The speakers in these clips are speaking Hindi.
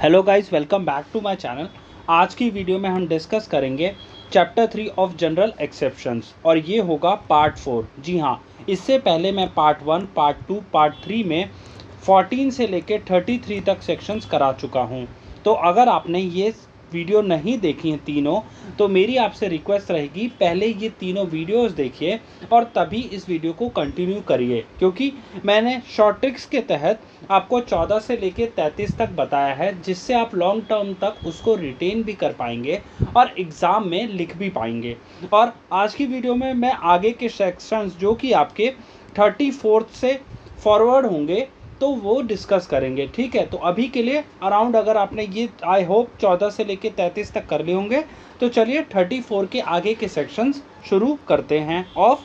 Hello guys, welcome back to my channel. आज की वीडियो में हम डिस्कस करेंगे चैप्टर 3 ऑफ जनरल एक्सेप्शंस और ये होगा पार्ट 4। जी हाँ, इससे पहले मैं पार्ट 1, पार्ट 2, पार्ट 3 में 14 से लेके 33 तक सेक्शंस करा चुका हूँ। तो अगर आपने ये वीडियो नहीं देखी हैं तीनों, तो मेरी आपसे रिक्वेस्ट रहेगी पहले ये तीनों वीडियोस देखिए और तभी इस वीडियो को कंटिन्यू करिए, क्योंकि मैंने शॉर्ट ट्रिक्स के तहत आपको 14 से लेके 33 तक बताया है, जिससे आप लॉन्ग टर्म तक उसको रिटेन भी कर पाएंगे और एग्ज़ाम में लिख भी पाएंगे। और आज की वीडियो में मैं आगे के सेक्शंस जो कि आपके 34 से फॉरवर्ड होंगे तो वो डिस्कस करेंगे। ठीक है, तो अभी के लिए अराउंड अगर आपने ये आई होप 14 से लेके 33 तक कर लिए होंगे, तो चलिए 34 के आगे के सेक्शंस शुरू करते हैं ऑफ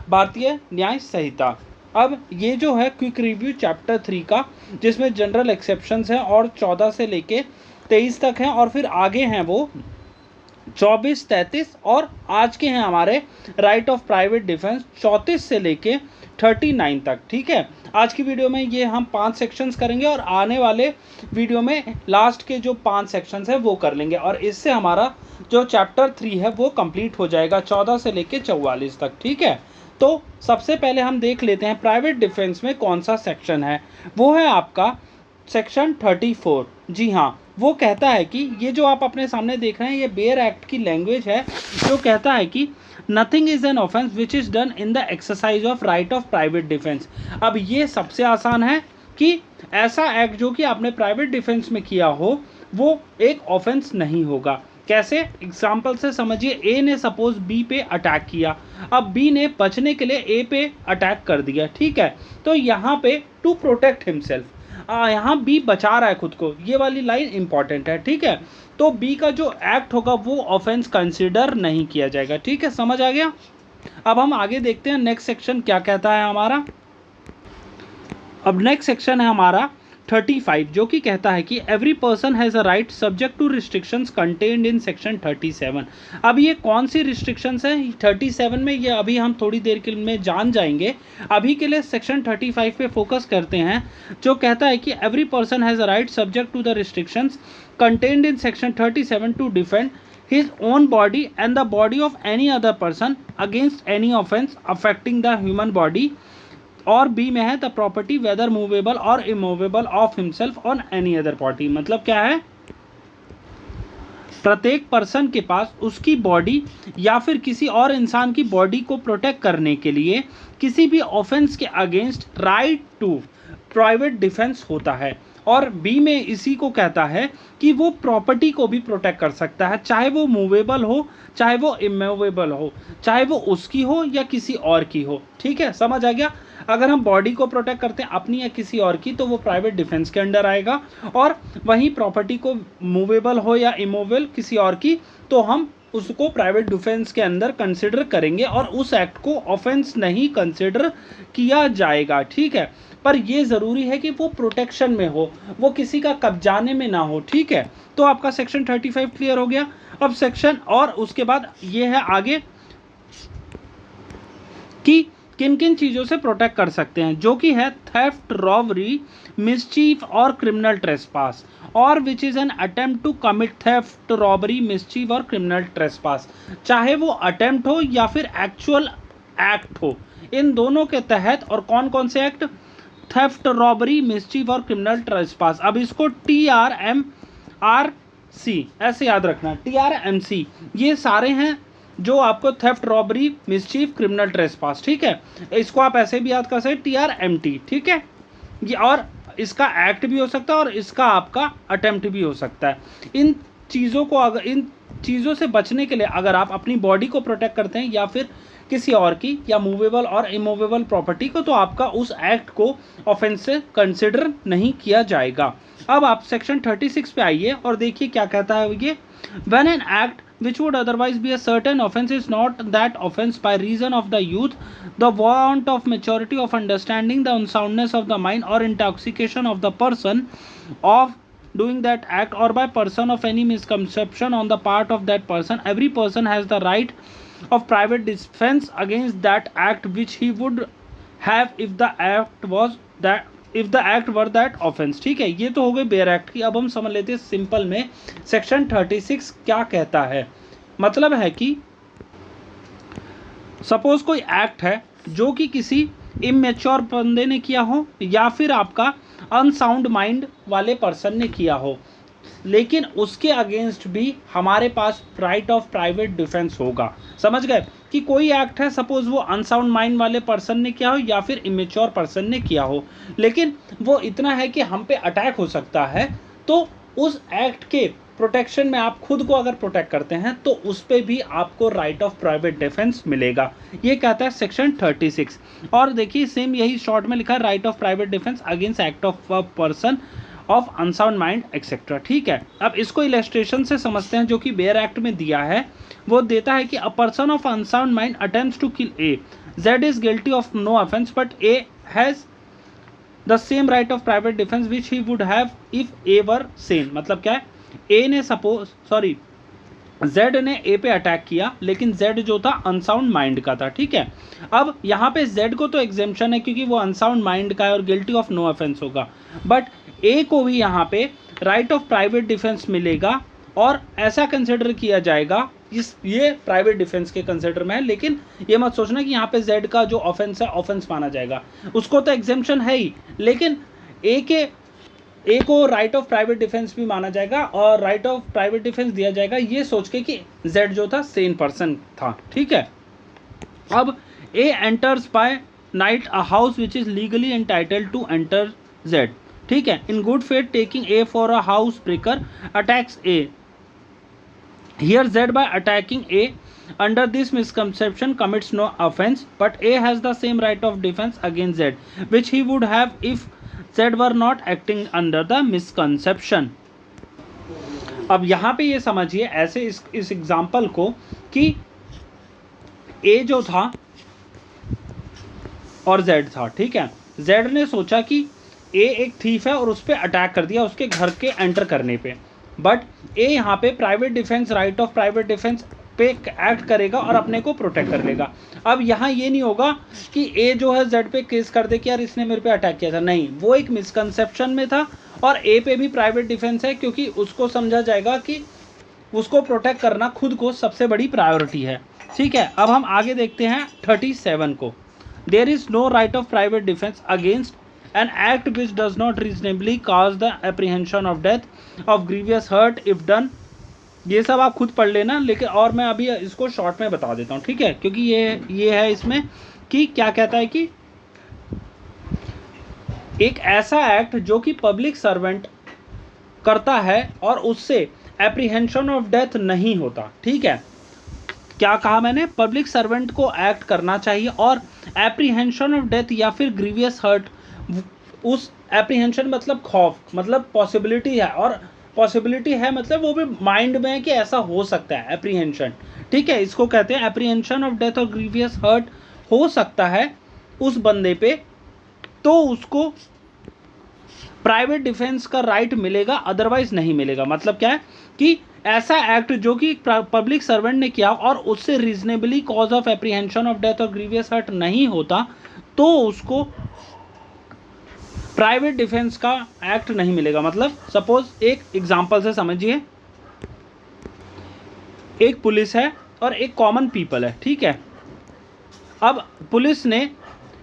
भारतीय न्याय संहिता। अब ये जो है क्विक रिव्यू चैप्टर 3 का, जिसमें जनरल एक्सेप्शंस हैं और 14 से लेके 23 तक हैं और फिर आगे हैं वो 24, 33 और आज के हैं हमारे राइट ऑफ प्राइवेट डिफेंस 34 से लेके 39 तक। ठीक है, आज की वीडियो में ये हम 5 सेक्शंस करेंगे और आने वाले वीडियो में लास्ट के जो 5 सेक्शंस हैं वो कर लेंगे और इससे हमारा जो चैप्टर 3 है वो कंप्लीट हो जाएगा 14 से लेके 44 तक। ठीक है, तो सबसे पहले हम देख लेते हैं प्राइवेट डिफेंस में कौन सा सेक्शन है। वो है आपका सेक्शन 34। जी हाँ, वो कहता है कि ये जो आप अपने सामने देख रहे हैं ये बेयर एक्ट की लैंग्वेज है, जो कहता है कि nothing is an offence which is done in the exercise of right of private defence. अब ये सबसे आसान है कि ऐसा एक्ट जो कि आपने प्राइवेट डिफेंस में किया हो वो एक ऑफेंस नहीं होगा। कैसे? एग्जाम्पल से समझिए, ए ने सपोज बी पे अटैक किया, अब बी ने बचने के लिए ए पे अटैक कर दिया। ठीक है, तो यहाँ पे टू प्रोटेक्ट हिमसेल्फ, यहाँ बी बचा रहा है खुद को, ये वाली लाइन इंपॉर्टेंट है। ठीक है, तो बी का जो एक्ट होगा वो ऑफेंस कंसिडर नहीं किया जाएगा। ठीक है, समझ आ गया। अब हम आगे देखते हैं नेक्स्ट सेक्शन क्या कहता है हमारा। अब नेक्स्ट सेक्शन है हमारा 35, जो कि कहता है कि every person has a right subject to restrictions contained in section 37। अब ये कौन सी रिस्ट्रिक्शंस हैं 37 में, ये अभी हम थोड़ी देर के में जान जाएंगे। अभी के लिए सेक्शन 35 पे फोकस करते हैं, जो कहता है कि every person has a right subject to the restrictions contained in section 37 to defend his own body and the body of any other person against any offense affecting the human body, और बी में है द प्रॉपर्टी वेदर मूवेबल और immovable of himself on any other party. मतलब क्या है, प्रत्येक पर्सन के पास उसकी बॉडी या फिर किसी और इंसान की बॉडी को प्रोटेक्ट करने के लिए किसी भी ऑफेंस के against right to private defence होता है। और बी में इसी को कहता है कि वो प्रॉपर्टी को भी प्रोटेक्ट कर सकता है, चाहे वो मूवेबल हो चाहे वो इमूवेबल हो, चाहे वो उसकी हो या किसी और की हो। ठीक है, समझ आ गया। अगर हम बॉडी को प्रोटेक्ट करते हैं अपनी या किसी और की, तो वो प्राइवेट डिफेंस के अंडर आएगा, और वहीं प्रॉपर्टी को मूवेबल हो या इमूवेबल किसी और की, तो हम उसको प्राइवेट डिफेंस के अंदर कंसिडर करेंगे और उस एक्ट को ऑफेंस नहीं कंसिडर किया जाएगा। ठीक है, पर ये ज़रूरी है कि वो प्रोटेक्शन में हो, वो किसी का कब्जाने में ना हो। ठीक है, तो आपका सेक्शन 35 क्लियर हो गया। अब सेक्शन और उसके बाद ये है आगे कि किन किन चीज़ों से प्रोटेक्ट कर सकते हैं, जो कि है थेफ्ट, रॉबरी, मिसचीफ और क्रिमिनल ट्रेसपास, और which is an attempt to commit theft, robbery, mischief और क्रिमिनल ट्रेसपास। चाहे वो अटेम्प्ट हो या फिर एक्चुअल एक्ट हो, इन दोनों के तहत। और कौन कौन से एक्ट? थेफ्ट, रॉबरी, मिसचीफ और क्रिमिनल ट्रेसपास। अब इसको TRMRC ऐसे याद रखना, TRMC ये सारे हैं जो आपको theft, robbery, mischief, criminal trespass. ठीक है, इसको आप ऐसे भी याद कर सकते TRMT। ठीक है, ये और इसका एक्ट भी हो सकता है और इसका आपका अटेम्प्ट भी हो सकता है। इन चीज़ों को अगर इन चीज़ों से बचने के लिए अगर आप अपनी बॉडी को प्रोटेक्ट करते हैं या फिर किसी और की या मूवेबल और इमूवेबल प्रॉपर्टी को, तो आपका उस एक्ट को ऑफेंस से कंसिडर नहीं किया जाएगा। अब आप सेक्शन 36 पे आइए और देखिए क्या कहता है ये। When an act which would otherwise be a certain offense is not that offense by reason of the youth, the want of maturity of understanding, the unsoundness of the mind or intoxication of the person of doing that act, or by person of any misconception on the part of that person, every person has the right of private defense against that act which he would have if the act was that if the act were that offence. ठीक है, ये तो हो गई बेयर एक्ट की। अब हम समझ लेते हैं सिंपल में सेक्शन 36 क्या कहता है। मतलब है कि सपोज कोई एक्ट है जो कि किसी इमेच्योर बंदे ने किया हो या फिर आपका अनसाउंड माइंड वाले पर्सन ने किया हो, लेकिन उसके अगेंस्ट भी हमारे पास राइट ऑफ प्राइवेट डिफेंस होगा। समझ गए कि कोई एक्ट है, सपोज वो अनसाउंड माइंड वाले पर्सन ने किया हो या फिर इमेच्योर पर्सन ने किया हो, लेकिन वो इतना है कि हम पे अटैक हो सकता है, तो उस एक्ट के प्रोटेक्शन में आप खुद को अगर प्रोटेक्ट करते हैं तो उस पर भी आपको राइट ऑफ प्राइवेट डिफेंस मिलेगा। ये कहता है सेक्शन 36। और देखिए सेम यही शॉर्ट में लिखा है, right of private defence against act of a person of unsound mind etcetera. ठीक है, अब इसको इलस्ट्रेशन से समझते हैं जो कि बेयर एक्ट में दिया है। वो देता है कि a person of unsound mind attempts to kill A, Z is guilty of no offence but A has the same right of private defence which he would have if A were sane. मतलब क्या है, ए ने जेड ने ए पे अटैक किया, लेकिन जेड जो था अनसाउंड माइंड का था। ठीक है, अब यहाँ पे जेड को तो एग्जेम्पशन है क्योंकि वो अनसाउंड माइंड का है और गिल्टी ऑफ नो ऑफेंस होगा, बट ए को भी यहाँ पे राइट ऑफ प्राइवेट डिफेंस मिलेगा और ऐसा कंसिडर किया जाएगा, ये प्राइवेट डिफेंस के कंसिडर में है। लेकिन ये मत सोचना कि यहाँ पे जेड का जो ऑफेंस है ऑफेंस माना जाएगा, उसको तो एग्जेम्पशन है ही, लेकिन ए को राइट ऑफ प्राइवेट डिफेंस भी माना जाएगा और राइट ऑफ प्राइवेट डिफेंस दिया जाएगा ये सोच के कि जेड जो था सेन पर्सन था। ठीक है, अब A enters by night a house which is legally entitled to enter Z. ठीक है, in good faith taking A for a house breaker attacks A, here Z by attacking A under this misconception commits no offense, but A has the same right of defense against Z which he would have if Z were not acting under the misconception। अब यहाँ पे ये समझिए ऐसे इस एग्जाम्पल को कि A जो था और Z था। ठीक है, Z ने सोचा कि A एक थीफ है और उस पर अटैक कर दिया उसके घर के एंटर करने पे, बट A यहाँ पे private defence right of private defence पे एक्ट करेगा और अपने को प्रोटेक्ट कर लेगा। अब यहाँ ये नहीं होगा कि ए जो है जेड पे केस कर दे कि यार इसने मेरे पे अटैक किया था, नहीं, वो एक मिसकंसेप्शन में था और ए पे भी प्राइवेट डिफेंस है क्योंकि उसको समझा जाएगा कि उसको प्रोटेक्ट करना खुद को सबसे बड़ी प्रायोरिटी है। ठीक है, अब हम आगे देखते हैं 37 को। There is no right of private defence against an act which does not reasonably cause the apprehension of death of grievous hurt if done. ये सब आप खुद पढ़ लेना, लेकिन और मैं अभी इसको शॉर्ट में बता देता हूँ। ठीक है, क्योंकि ये है इसमें कि क्या कहता है कि एक ऐसा एक्ट जो कि पब्लिक सर्वेंट करता है और उससे एप्रीहेंशन ऑफ डेथ नहीं होता। ठीक है, क्या कहा मैंने, पब्लिक सर्वेंट को एक्ट करना चाहिए और एप्रीहेंशन ऑफ डेथ या फिर ग्रीवियस हर्ट, उस एप्रीहेंशन मतलब खौफ, मतलब पॉसिबिलिटी है, और पॉसिबिलिटी है मतलब वो भी माइंड में है कि ऐसा हो सकता है, एप्रीहेंशन। ठीक है, इसको कहते हैं एप्रीहेंशन ऑफ डेथ और ग्रीवियस हर्ट हो सकता है उस बंदे पे, तो उसको प्राइवेट डिफेंस का राइट मिलेगा, अदरवाइज नहीं मिलेगा। मतलब क्या है कि ऐसा एक्ट जो कि पब्लिक सर्वेंट ने किया और उससे reasonably cause of apprehension of death और ग्रीवियस हर्ट नहीं होता, तो उसको प्राइवेट डिफेंस का एक्ट नहीं मिलेगा। मतलब सपोज एक एग्जांपल से समझिए, एक पुलिस है और एक कॉमन पीपल है। ठीक है, अब पुलिस ने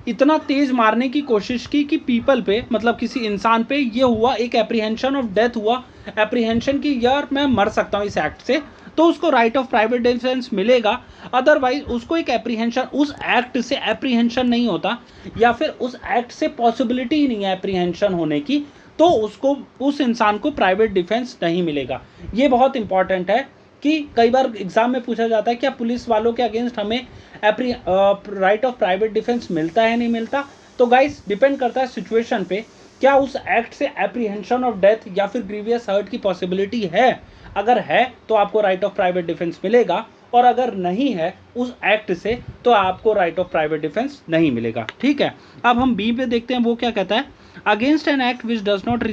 इतना तेज मारने की कोशिश की कि पीपल पे, मतलब किसी इंसान पे ये हुआ, एक एप्रीहेंशन ऑफ डेथ हुआ, एप्रीहेंशन की यार मैं मर सकता हूँ इस एक्ट से, तो उसको राइट ऑफ प्राइवेट डिफेंस मिलेगा। अदरवाइज उसको एक एप्रीहेंशन, उस एक्ट से एप्रीहेंशन नहीं होता या फिर उस एक्ट से पॉसिबिलिटी ही नहीं है एप्रीहेंशन होने की, तो उसको, उस इंसान को प्राइवेट डिफेंस नहीं मिलेगा। ये बहुत इंपॉर्टेंट है कि कई बार एग्जाम में पूछा जाता है क्या पुलिस वालों के अगेंस्ट हमें राइट ऑफ प्राइवेट डिफेंस मिलता है नहीं मिलता। तो गाइस डिपेंड करता है सिचुएशन पे, क्या उस एक्ट से एप्रीहेंशन ऑफ डेथ या फिर ग्रीवियस हर्ट की पॉसिबिलिटी है। अगर है तो आपको राइट ऑफ प्राइवेट डिफेंस मिलेगा, और अगर नहीं है उस एक्ट से तो आपको राइट ऑफ प्राइवेट डिफेंस नहीं मिलेगा। ठीक है, अब हम बी पे देखते हैं, वो क्या कहता है, against an act which does not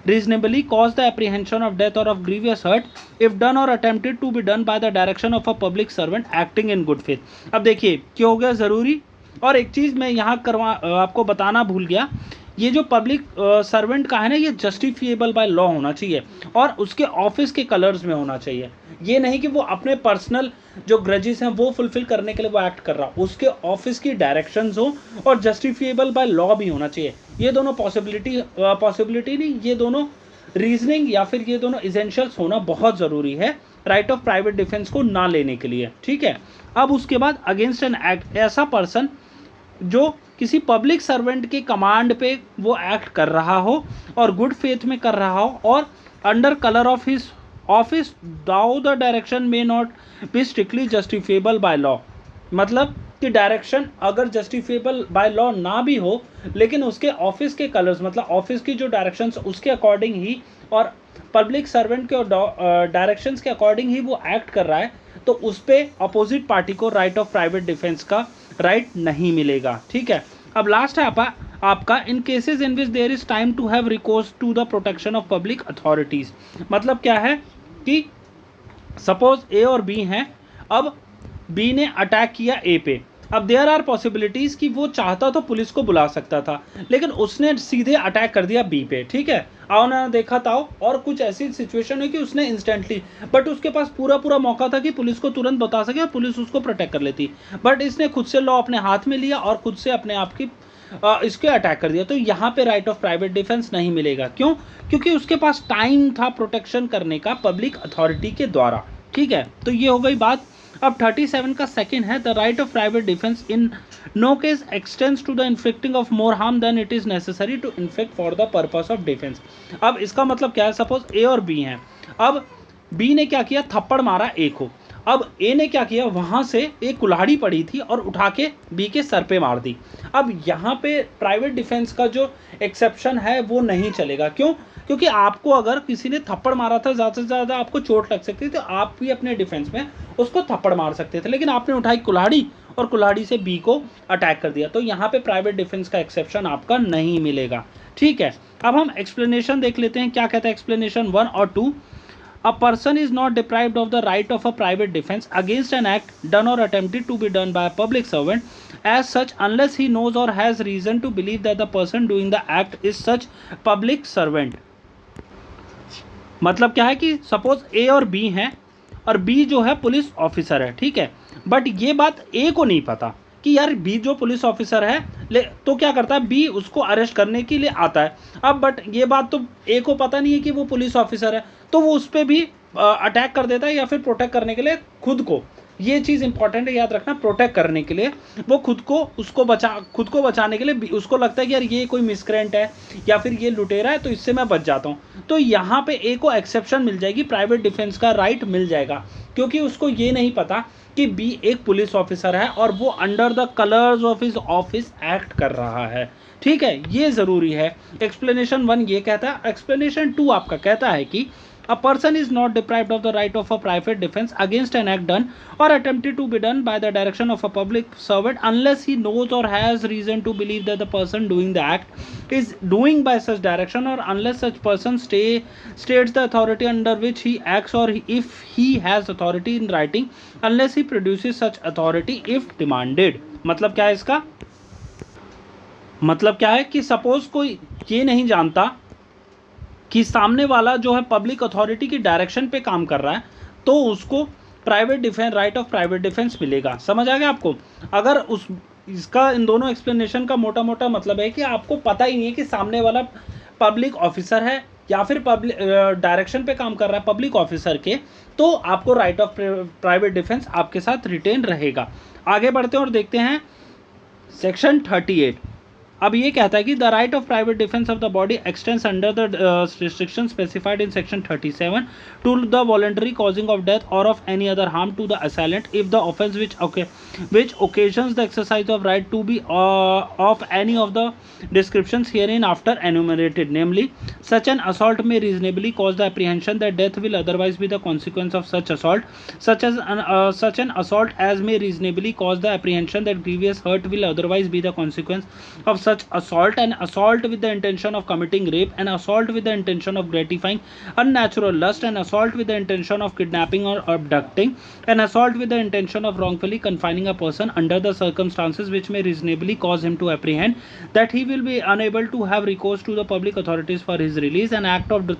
reasonably cause the apprehension of death or of grievous hurt if done or attempted to be done by the direction of a public servant acting in good faith। अब देखिए क्या हो गया ज़रूरी, और एक चीज़ मैं यहाँ आपको बताना भूल गया ये जो पब्लिक सर्वेंट का है ना, ये जस्टिफिएबल बाय लॉ होना चाहिए और उसके ऑफिस के कलर्स में होना चाहिए। ये नहीं कि वो अपने पर्सनल जो ग्रजेस हैं वो फुलफिल करने के लिए वो एक्ट कर रहा, उसके ऑफिस की डायरेक्शंस हो और जस्टिफिएबल बाय लॉ भी होना चाहिए। ये दोनों पॉसिबिलिटी नहीं, ये दोनों रीजनिंग या फिर ये दोनों इसेंशियल्स होना बहुत ज़रूरी है राइट ऑफ प्राइवेट डिफेंस को ना लेने के लिए, ठीक है। अब उसके बाद अगेंस्ट एन एक्ट, ऐसा पर्सन जो किसी पब्लिक सर्वेंट के कमांड पे वो एक्ट कर रहा हो और गुड फेथ में कर रहा हो और under colour of his office though the direction may not be strictly justifiable by law. मतलब कि डायरेक्शन अगर जस्टिफिएबल बाय लॉ ना भी हो लेकिन उसके ऑफिस के कलर्स, मतलब ऑफिस की जो डायरेक्शंस उसके अकॉर्डिंग ही और पब्लिक सर्वेंट के डायरेक्शंस के अकॉर्डिंग ही वो एक्ट कर रहा है, तो उस पर अपोजिट पार्टी को राइट ऑफ प्राइवेट डिफेंस का राइट नहीं मिलेगा, ठीक है। अब लास्ट है आपका in cases in which there is time to have recourse to the protection of public authorities. मतलब क्या है कि सपोज ए और बी हैं, अब बी ने अटैक किया ए पे, अब देयर आर पॉसिबिलिटीज कि वो चाहता तो पुलिस को बुला सकता था लेकिन उसने सीधे अटैक कर दिया बी पे, ठीक है। आओ ना देखा था, और कुछ ऐसी सिचुएशन है कि उसने इंस्टेंटली, बट उसके पास पूरा मौका था कि पुलिस को तुरंत बता सके और पुलिस उसको प्रोटेक्ट कर लेती, बट इसने खुद से लॉ अपने हाथ में लिया और खुद से अपने आप की इसके अटैक कर दिया। तो यहाँ पे राइट ऑफ प्राइवेट डिफेंस नहीं मिलेगा। क्यों? क्योंकि उसके पास टाइम था प्रोटेक्शन करने का पब्लिक अथॉरिटी के द्वारा, ठीक है। तो ये हो गई बात। अब 37 का सेकंड है the right of private defence in no case extends to the inflicting of more harm than it is necessary to inflict for the purpose of defence. अब इसका मतलब क्या है, सपोज ए और बी हैं, अब बी ने क्या किया, थप्पड़ मारा ए को, अब ए ने क्या किया, वहां से एक कुल्हाड़ी पड़ी थी और उठा के बी के सर पे मार दी। अब यहाँ पे प्राइवेट डिफेंस का जो एक्सेप्शन है वो नहीं चलेगा। क्यों? क्योंकि आपको अगर किसी ने थप्पड़ मारा था, ज़्यादा से ज़्यादा आपको चोट लग सकती थी, तो आप भी अपने डिफेंस में उसको थप्पड़ मार सकते थे, लेकिन आपने उठाई कुल्हाड़ी और कुल्हाड़ी से बी को अटैक कर दिया, तो यहाँ पे प्राइवेट डिफेंस का एक्सेप्शन आपका नहीं मिलेगा, ठीक है। अब हम एक्सप्लेनेशन देख लेते हैं, क्या कहता है एक्सप्लेनेशन 1 और 2। A person is not deprived of the right of a private defense against an act done or attempted to be done by a public servant as such unless he knows or has reason to believe that the person doing the act is such public servant। मतलब क्या है कि सपोज ए और बी हैं और बी जो है पुलिस ऑफिसर है, ठीक है, बट ये बात ए को नहीं पता कि यार बी जो पुलिस ऑफिसर है तो क्या करता है, बी उसको अरेस्ट करने के लिए आता है। अब बट ये बात तो ए को पता नहीं है कि वो पुलिस ऑफिसर है, तो वो उस पर भी अटैक कर देता है या फिर प्रोटेक्ट करने के लिए खुद को, ये चीज़ इंपॉर्टेंट है याद रखना, प्रोटेक्ट करने के लिए वो खुद को बचाने के लिए उसको लगता है कि यार ये कोई मिसक्रेंट है या फिर ये लुटेरा है तो इससे मैं बच जाता हूँ। तो यहाँ पे ए को एक्सेप्शन मिल जाएगी, प्राइवेट डिफेंस का राइट मिल जाएगा, क्योंकि उसको ये नहीं पता कि बी एक पुलिस ऑफिसर है और वो under the colours of his office act कर रहा है, ठीक है, ये ज़रूरी है। एक्सप्लेनेशन 1 ये कहता है। एक्सप्लेनेशन 2 आपका कहता है कि a person is not deprived of the right of a private defense against an act done or attempted to be done by the direction of a public servant unless he knows or has reason to believe that the person doing the act is doing by such direction, or unless such person states the authority under which he acts, or if he has authority in writing unless he produces such authority if demanded। मतलब क्या है इसका मतलब क्या है कि सपोज कोई ये नहीं जानता कि सामने वाला जो है पब्लिक अथॉरिटी की डायरेक्शन पे काम कर रहा है, तो उसको private defence, right of private defence मिलेगा। समझ आ गया आपको? अगर इसका इन दोनों एक्सप्लेनेशन का मोटा मोटा मतलब है कि आपको पता ही नहीं है कि सामने वाला पब्लिक ऑफिसर है या फिर पब्लिक डायरेक्शन पे काम कर रहा है पब्लिक ऑफिसर के, तो आपको राइट ऑफ प्राइवेट डिफेंस आपके साथ रिटेन रहेगा। आगे बढ़ते हैं और देखते हैं सेक्शन 38। अब ये कहता है कि the right of private defence of the body extends under the restriction specified in section 37 to the voluntary causing of death or of any other harm to the assailant if the offence which occasions the exercise of right to be of any of the descriptions herein after enumerated, namely such an assault may reasonably cause the apprehension that death will otherwise be the consequence of such assault, such an assault as may reasonably cause the apprehension that grievous hurt will otherwise be the consequence of such assault, an assault with the intention of committing rape, an assault with the intention of gratifying unnatural lust, an assault with the intention of kidnapping or abducting, an assault with the intention of wrongfully confining a person under the circumstances which may reasonably cause him to apprehend that he will be unable to have recourse to the public authorities for his release, an act of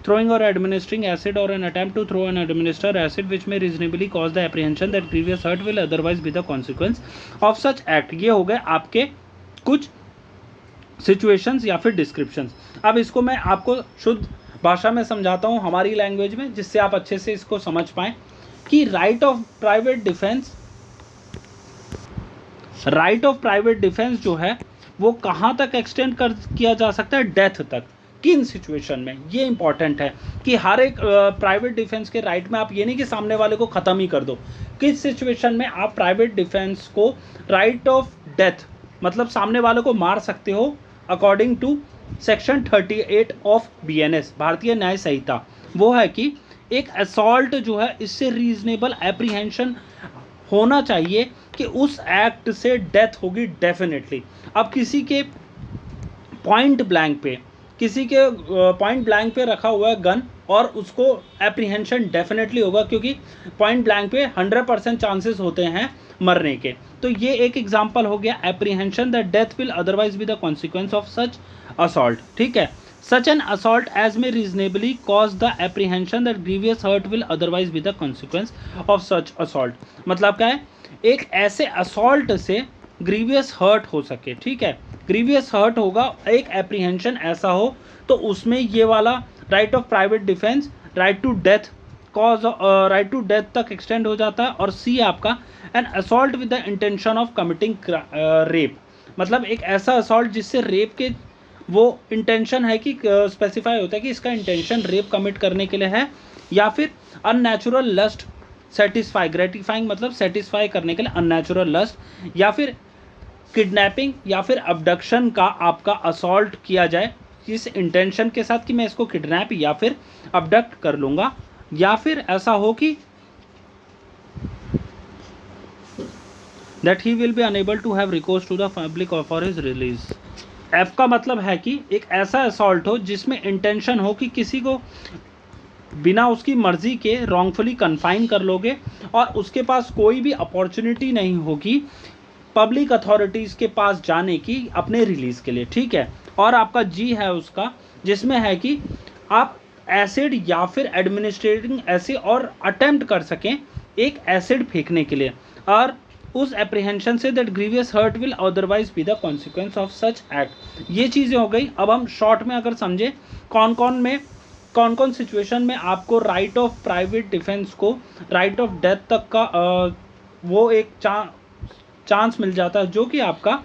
throwing or administering acid or an attempt to throw and administer acid which may reasonably cause the apprehension that grievous hurt will otherwise be the consequence of such act. ये हो गए आपके कुछ सिचुएशंस या फिर डिस्क्रिप्शंस। अब इसको मैं आपको शुद्ध भाषा में समझाता हूँ हमारी लैंग्वेज में, जिससे आप अच्छे से इसको समझ पाएँ कि राइट ऑफ प्राइवेट डिफेंस जो है वो कहाँ तक एक्सटेंड किया जा सकता है, डेथ तक। किन सिचुएशन में, ये इंपॉर्टेंट है कि हर एक प्राइवेट डिफेंस के राइट में आप ये नहीं कि सामने वाले को ख़त्म ही कर दो। किस सिचुएशन में आप प्राइवेट डिफेंस को राइट ऑफ डेथ, मतलब सामने वाले को मार सकते हो according to section 38 of BNS, Bharatiya न्याय संहिता। वो है कि एक असॉल्ट जो है इससे रीजनेबल एप्रीहेंशन होना चाहिए कि उस एक्ट से डेथ होगी डेफिनेटली। अब किसी के पॉइंट ब्लैंक पे रखा हुआ है गन और उसको एप्रीहेंशन डेफिनेटली होगा, क्योंकि पॉइंट ब्लैंक पे 100% चांसेस होते हैं मरने के। तो ये एक एग्जांपल हो गया apprehension that death will otherwise be the consequence of such assault. ठीक है, such an assault as may reasonably cause the apprehension that grievous hurt will otherwise be the consequence of such assault. मतलब क्या है, एक ऐसे असॉल्ट से ग्रीवियस हर्ट हो सके। ठीक है, ग्रीवियस हर्ट होगा, एक एप्रीहेंशन ऐसा हो तो उसमें ये वाला right of private defence right to death तक एक्सटेंड हो जाता है। और सी आपका an assault with the intention of committing rape, मतलब एक ऐसा असॉल्ट जिससे रेप के वो इंटेंशन है कि स्पेसिफाई होता है कि इसका इंटेंशन रेप कमिट करने के लिए है, या फिर अननेचुरल लस्ट सेटिस्फाई, ग्रेटिफाइंग मतलब सेटिस्फाई करने के लिए अननेचुरल लस्ट, या फिर किडनैपिंग या फिर अबडक्शन का आपका असॉल्ट किया जाए इस इंटेंशन के साथ कि मैं इसको किडनैप या फिर अबडक्ट कर लूँगा, या फिर ऐसा हो कि that he will be unable to have recourse to the public for his release. F का मतलब है कि एक ऐसा असॉल्ट हो जिसमें इंटेंशन हो कि किसी को बिना उसकी मर्जी के रॉन्गफुली कन्फाइन कर लोगे और उसके पास कोई भी अपॉर्चुनिटी नहीं होगी पब्लिक अथॉरिटीज़ के पास जाने की अपने रिलीज़ के लिए। ठीक है, और आपका जी है उसका जिसमें है कि आप एसिड या फिर एडमिनिस्ट्रेटिंग ऐसे और अटेम्प्ट कर सकें एक एसिड फेंकने के लिए, और उस एप्रीहेंशन से that grievous hurt will otherwise be the consequence of such act. ये चीज़ें हो गई। अब हम शॉर्ट में अगर समझें कौन कौन सिचुएशन में आपको राइट ऑफ प्राइवेट डिफेंस को राइट ऑफ डेथ तक का वो एक चांस मिल जाता है, जो कि आपका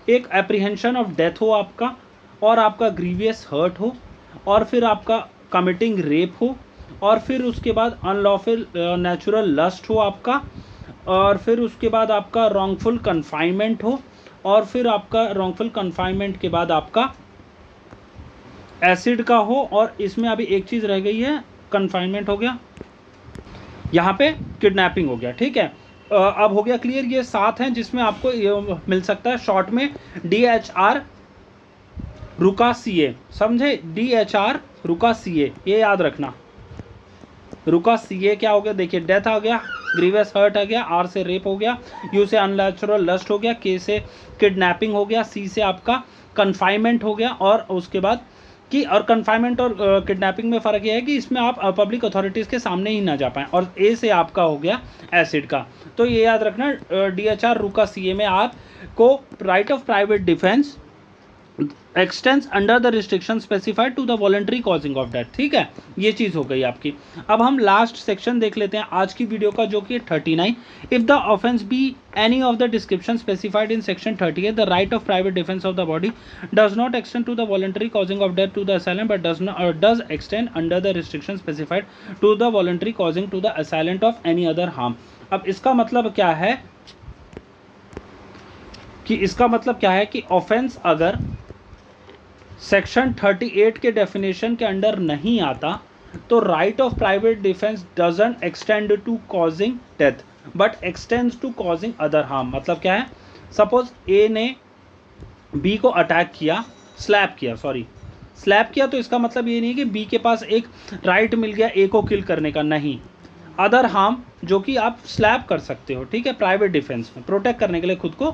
एक एप्रीहेंशन ऑफ डेथ हो आपका, और आपका ग्रीवियस हर्ट हो, और फिर आपका कमिटिंग रेप हो, और फिर उसके बाद अनलॉफुल नेचुरल लस्ट हो आपका, और फिर उसके बाद आपका रॉन्गफुल कन्फाइनमेंट हो, और फिर आपका रॉन्गफुल कन्फाइनमेंट के बाद आपका एसिड का हो, और इसमें अभी एक चीज़ रह गई है, कन्फाइनमेंट हो गया, यहाँ पे किडनैपिंग हो गया। ठीक है, अब हो गया क्लियर। ये 7 हैं जिसमें आपको ये मिल सकता है शॉर्ट में DHR रुका CA, समझे, DHR रुका CA, ये याद रखना। रुका CA क्या हो गया, देखिए डेथ आ गया, ग्रीवियस हर्ट आ गया, R से रेप हो गया, U से अननेचुरल लस्ट हो गया, K से किडनैपिंग हो गया, C से आपका कन्फाइनमेंट हो गया, और उसके बाद कि और कन्फाइनमेंट और किडनैपिंग में फ़र्क ये है कि इसमें आप पब्लिक अथॉरिटीज़ के सामने ही ना जा पाएँ, और ए से आपका हो गया एसिड का। तो ये याद रखना, DHR रुका CA में आपको right of private defence extends under the restriction specified to the voluntary causing of death. ठीक है, ये चीज़ हो गई आपकी। अब हम लास्ट सेक्शन देख लेते हैं आज की वीडियो का, जो कि 39। If the offence be any of the description specified in section 38 the right of private defence of the body does not extend to the voluntary causing of death to the assailant but does extend under the restriction specified to the voluntary causing to the assailant of any other harm. अब इसका मतलब क्या है कि ऑफेंस अगर सेक्शन 38 के डेफिनेशन के अंडर नहीं आता तो right of private defence doesn't extend to causing death but extends to causing other harm. मतलब क्या है, सपोज ए ने बी को अटैक किया, स्लैप किया, तो इसका मतलब ये नहीं है कि बी के पास एक राइट मिल गया ए को किल करने का, नहीं। अदर हार्म जो कि आप स्लैप कर सकते हो, ठीक है, प्राइवेट डिफेंस में प्रोटेक्ट करने के लिए, खुद को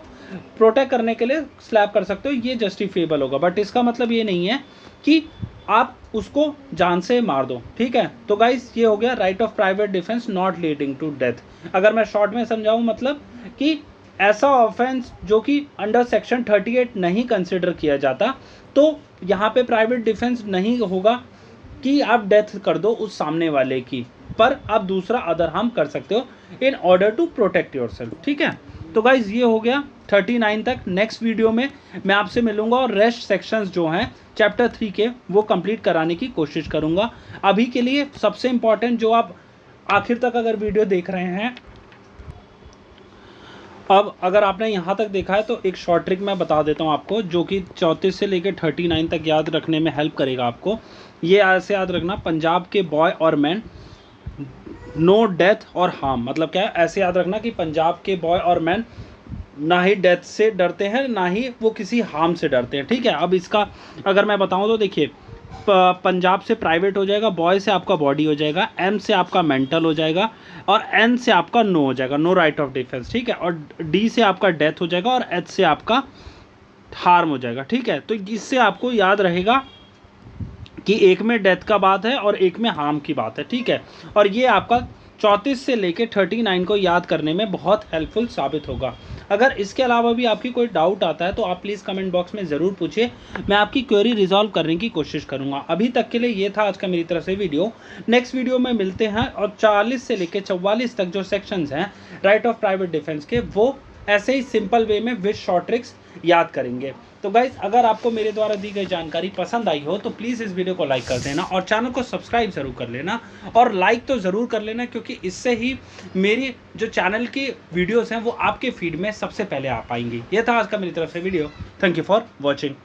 प्रोटेक्ट करने के लिए स्लैप कर सकते हो, ये जस्टिफिएबल होगा। बट इसका मतलब ये नहीं है कि आप उसको जान से मार दो, ठीक है। तो गाइस ये हो गया right of private defence not leading to death. अगर मैं शॉर्ट में समझाऊं, मतलब कि ऐसा ऑफेंस जो कि अंडर सेक्शन 38 नहीं कंसिडर किया जाता, तो यहाँ पे प्राइवेट डिफेंस नहीं होगा कि आप डेथ कर दो उस सामने वाले की, पर आप दूसरा अदर हार्म कर सकते हो in order to protect yourself, ठीक है। तो गाइज ये हो गया 39 तक। नेक्स्ट वीडियो में मैं आपसे मिलूंगा और रेस्ट सेक्शंस जो हैं चैप्टर 3 के वो कंप्लीट कराने की कोशिश करूंगा। अभी के लिए सबसे इंपॉर्टेंट, जो आप आखिर तक अगर वीडियो देख रहे हैं, अब अगर आपने यहाँ तक देखा है तो एक शॉर्ट ट्रिक मैं बता देता हूँ आपको, जो कि 34 से लेकर 39 तक याद रखने में हेल्प करेगा आपको। ये ऐसे याद रखना, पंजाब के बॉय और मैन, नो डेथ और हार्म, मतलब क्या है, ऐसे याद रखना कि पंजाब के बॉय और मैन ना ही डेथ से डरते हैं, ना ही वो किसी हार्म से डरते हैं, ठीक है। अब इसका अगर मैं बताऊँ तो देखिए, पंजाब से प्राइवेट हो जाएगा, बॉय से आपका बॉडी हो जाएगा, एम से आपका मेंटल हो जाएगा, और एन से आपका नो हो जाएगा, नो राइट ऑफ डिफेंस, ठीक है। और डी से आपका डेथ हो जाएगा, और एच से आपका हार्म हो जाएगा, ठीक है। तो इससे आपको याद रहेगा कि एक में डेथ का बात है और एक में हार्म की बात है, ठीक है। और ये आपका 34 से लेके 39 को याद करने में बहुत हेल्पफुल साबित होगा। अगर इसके अलावा भी आपकी कोई डाउट आता है तो आप प्लीज़ कमेंट बॉक्स में ज़रूर पूछिए, मैं आपकी क्वेरी रिजॉल्व करने की कोशिश करूंगा। अभी तक के लिए ये था आज का मेरी तरफ से वीडियो। नेक्स्ट वीडियो में मिलते हैं, और 40 से लेकर 44 तक जो सेक्शंस हैं राइट ऑफ प्राइवेट डिफेंस के, वो ऐसे ही सिंपल वे में विद शॉर्ट ट्रिक्स याद करेंगे। तो गाइज, अगर आपको मेरे द्वारा दी गई जानकारी पसंद आई हो तो प्लीज़ इस वीडियो को लाइक कर देना, और चैनल को सब्सक्राइब ज़रूर कर लेना, और लाइक तो ज़रूर कर लेना, क्योंकि इससे ही मेरी जो चैनल की वीडियोस हैं वो आपके फीड में सबसे पहले आ पाएंगी। ये था आज का मेरी तरफ से video. Thank you for watching.